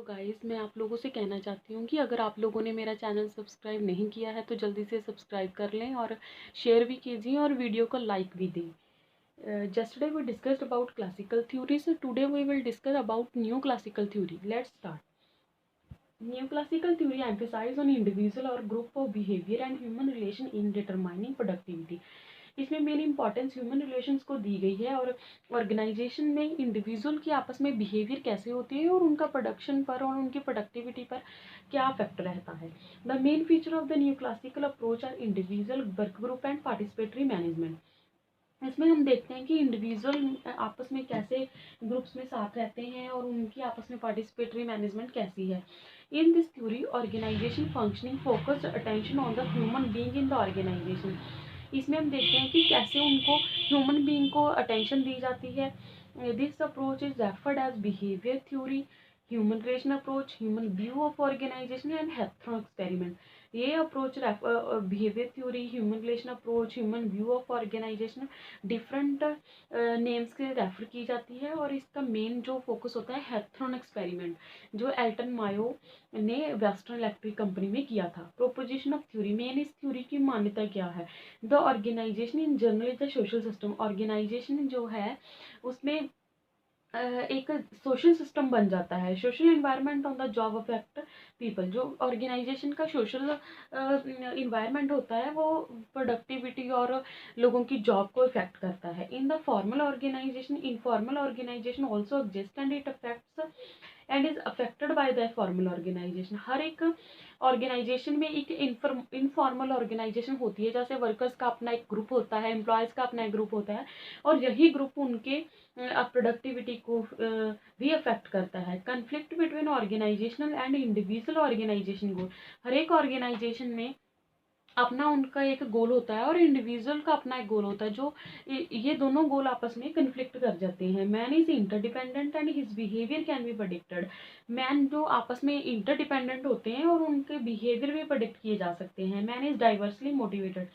Guys, मैं आप लोगों से कहना चाहती हूँ कि अगर आप लोगों ने मेरा चैनल सब्सक्राइब नहीं किया है तो जल्दी से सब्सक्राइब कर लें और शेयर भी कीजिए और वीडियो को लाइक भी दें। Yesterday we discussed about classical theory, so today we will discuss about neoclassical theory. Let's start. Neoclassical theory emphasize on individual or group of behavior and human relation in determining productivity. इसमें main importance human relations को दी गई है और organisation में individual की आपस में बिहेवियर कैसे होती है और उनका प्रोडक्शन पर और उनकी प्रोडक्टिविटी पर क्या इफेक्ट रहता है। The main feature of the new classical approach are individual, work group and participatory management. इसमें हम देखते हैं कि इंडिविजुअल आपस में कैसे ग्रुप्स में साथ रहते हैं और उनकी आपस में पार्टिसिपेटरी मैनेजमेंट कैसी है। In this theory organisation functioning focused attention on the human being in the organisation. इसमें हम देखते हैं कि कैसे उनको ह्यूमन बीइंग को अटेंशन दी जाती है। This approach is referred as behaviour theory, human relation approach, human view of organisation and Hawthorne experiment. ये approach behaviour theory, human relation approach, human view of organisation different names से refer की जाती है और इसका मेन जो focus होता है हैथ्रॉन एक्सपेरिमेंट, जो एल्टन मायो ने वेस्टर्न इलेक्ट्रिक कंपनी में किया था। प्रोपोजिशन ऑफ थ्योरी, मेन इस थ्योरी की मान्यता क्या है। The organisation in general is the social system. Organisation जो है उसमें एक सोशल सिस्टम बन जाता है। Social environment on the job affect people. जो ऑर्गेनाइजेशन का सोशल इन्वायरमेंट होता है वो प्रोडक्टिविटी और लोगों की जॉब को इफेक्ट करता है। In the formal organisation, informal organisation also exist and it affects and is affected by the formal organisation. हर एक ऑर्गेनाइजेशन में एक इनफॉर्मल ऑर्गेनाइजेशन होती है, जैसे वर्कर्स का अपना एक ग्रुप होता है, एम्प्लॉयज़ का अपना एक ग्रुप होता है और यही ग्रुप उनके प्रोडक्टिविटी को भी अफेक्ट करता है। Conflict between organisational and individual organisation goal. हर एक ऑर्गेनाइजेशन में अपना उनका एक गोल होता है और इंडिविजुअल का अपना एक गोल होता है, जो ये दोनों गोल आपस में कन्फ्लिक्ट कर जाते हैं। Man is interdependent and his behaviour can be predicted. Man जो आपस में इंटरडिपेंडेंट होते हैं और उनके बिहेवियर भी प्रेडिक्ट किए जा सकते हैं। Man is diversely motivated.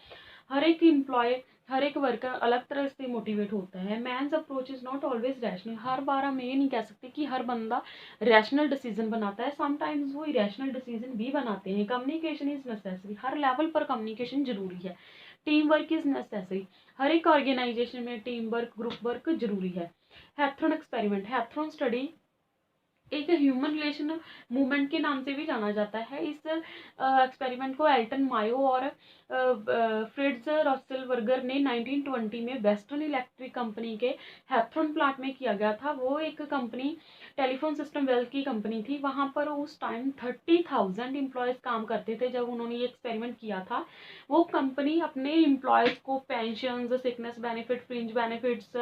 हर एक एम्प्लॉय, हर एक वर्कर अलग तरह से मोटिवेट होता है। Man's approach is not always rational. हर बार हम ये नहीं कह सकते कि हर बंदा रैशनल डिसीजन बनाता है, समटाइम्स वो इरेशनल डिसीजन भी बनाते हैं। Communication is necessary. हर लेवल पर कम्युनिकेशन जरूरी है। Team work is necessary. हर एक ऑर्गेनाइजेशन में टीम वर्क, ग्रुप वर्क जरूरी है। हैथ्रॉन एक्सपेरिमेंट, हैथ्रॉन स्टडी एक ह्यूमन रिलेशन मूवमेंट के नाम से भी जाना जाता है। इस एक्सपेरिमेंट को एल्टन मायो और फ्रिट्ज रॉसेलबर्गर ने 1920 में वेस्टर्न इलेक्ट्रिक कंपनी के हैथ्रॉन प्लांट में किया गया था। वो एक कंपनी टेलीफोन सिस्टम वेल की कंपनी थी। वहाँ पर उस टाइम 30,000 एम्प्लॉयज़ काम करते थे जब उन्होंने ये एक्सपेरिमेंट किया था। वो कंपनी अपने एम्प्लॉयज़ को pension, sickness benefit, fringe benefits,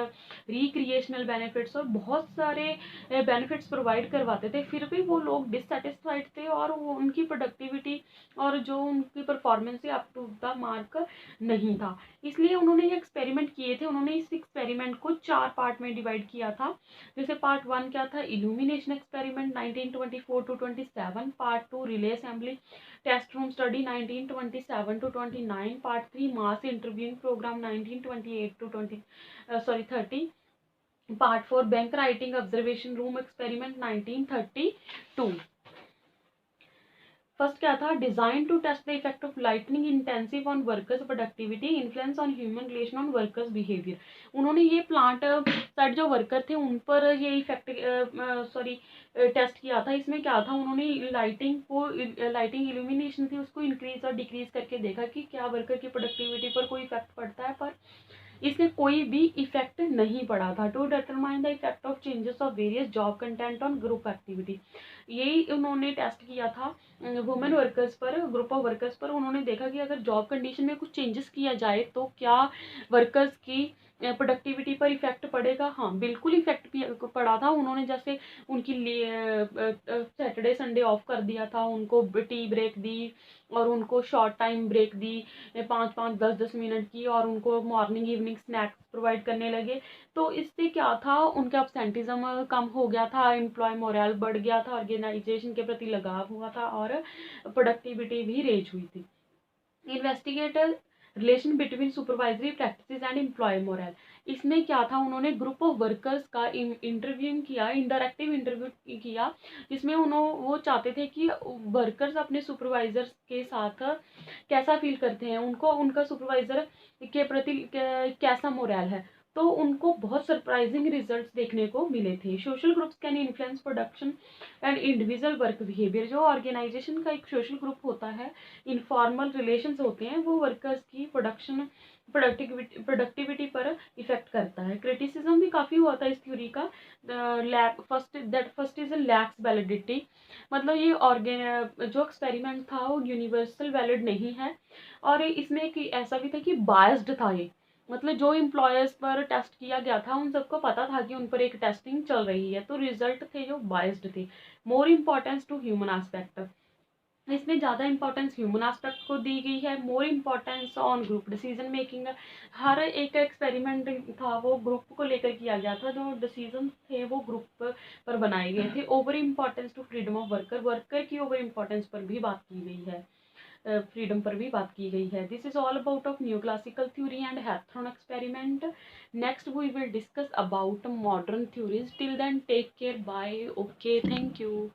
recreational benefits और बहुत सारे बेनिफिट्स प्रोवाइड करवाते थे, फिर भी वो लोग डिससेटिस्फाइड थे और वो उनकी प्रोडक्टिविटी और जो उनकी परफॉर्मेंस है अप टू द मार्क नहीं था। इसलिए उन्होंने ये एक्सपेरिमेंट किए थे। उन्होंने इस एक्सपेरिमेंट को 4 पार्ट में डिवाइड किया था। जैसे पार्ट 1 क्या था, illumination experiment 1924 to 27। Part 2 relay assembly test room study 1927 to 29। Part 3 mass interviewing program 1928 to 30। Part 4 bank writing observation room experiment 1932। First क्या था, design to test the effect of lightning intensive on workers productivity, influence on human relation on workers behaviour. उन्होंने ये plant side जो worker थे उन पर ये effect test किया था। इसमें क्या था, उन्होंने लाइटिंग इल्यूमिनेशन थी उसको इंक्रीज और डिक्रीज करके देखा कि क्या वर्कर की प्रोडक्टिविटी पर कोई इफेक्ट पड़ता है, पर इससे कोई भी इफेक्ट नहीं पड़ा था। To determine the effect of changes of various job content on group activity, यही उन्होंने टेस्ट किया था वुमेन वर्कर्स पर, ग्रुप ऑफ वर्कर्स पर। उन्होंने देखा कि अगर जॉब कंडीशन में कुछ चेंजेस किया जाए तो क्या वर्कर्स की प्रोडक्टिविटी पर इफेक्ट पड़ेगा। हाँ, बिल्कुल इफेक्ट पड़ा था। उन्होंने जैसे उनकी सैटरडे संडे ऑफ कर दिया था, उनको टी ब्रेक दी और उनको शॉर्ट टाइम ब्रेक दी 5-5, 10-10 मिनट की, और उनको मॉर्निंग इवनिंग स्नैक्स प्रोवाइड करने लगे। तो इससे क्या था, उनका एब्सेंटिज्म कम हो गया था, एम्प्लॉय मोरल बढ़ गया था, ऑर्गेनाइजेशन के प्रति लगाव हुआ था और प्रोडक्टिविटी भी रेज हुई थी। Investigator relation between supervisory practices and employee morale. इसमें क्या था, उन्होंने ग्रुप ऑफ वर्कर्स का इंटरव्यू किया, इंटरैक्टिव इंटरव्यू किया, जिसमें वो चाहते थे कि वर्कर्स अपने सुपरवाइजर्स के साथ कैसा फील करते हैं, उनको उनका सुपरवाइजर के प्रति कैसा मोरल है। तो उनको बहुत सरप्राइजिंग रिजल्ट्स देखने को मिले थे। Social groups can influence production and individual work behaviour. जो ऑर्गेनाइजेशन का एक सोशल ग्रुप होता है, इनफॉर्मल रिलेशंस होते हैं, वो वर्कर्स की प्रोडक्टिविटी पर इफेक्ट करता है। क्रिटिसिज्म भी काफ़ी हुआ था इस थ्योरी का। फर्स्ट इज लैक्स वैलिडिटी, मतलब ये जो एक्सपेरिमेंट था वो यूनिवर्सल वैलिड नहीं है। और इसमें एक ऐसा भी था कि बायस्ड था ये, मतलब जो एम्प्लॉयर्स पर टेस्ट किया गया था उन सबको पता था कि उन पर एक टेस्टिंग चल रही है, तो रिजल्ट थे जो बायस्ड थे। More importance to human aspect, इसमें ज़्यादा इंपॉर्टेंस ह्यूमन एस्पेक्ट को दी गई है। More importance on group decision making. हर एक एक्सपेरिमेंट था वो ग्रुप को लेकर किया गया था, जो डिसीजन थे वो ग्रुप पर बनाए गए थे। Over importance to freedom of worker, worker की ओवर इम्पोर्टेंस पर भी बात की गई है, फ्रीडम पर भी बात की गई है। This is all about of new classical theory and Hawthorne experiment. Next we will discuss about modern theories. Till then take care, bye, okay, thank you.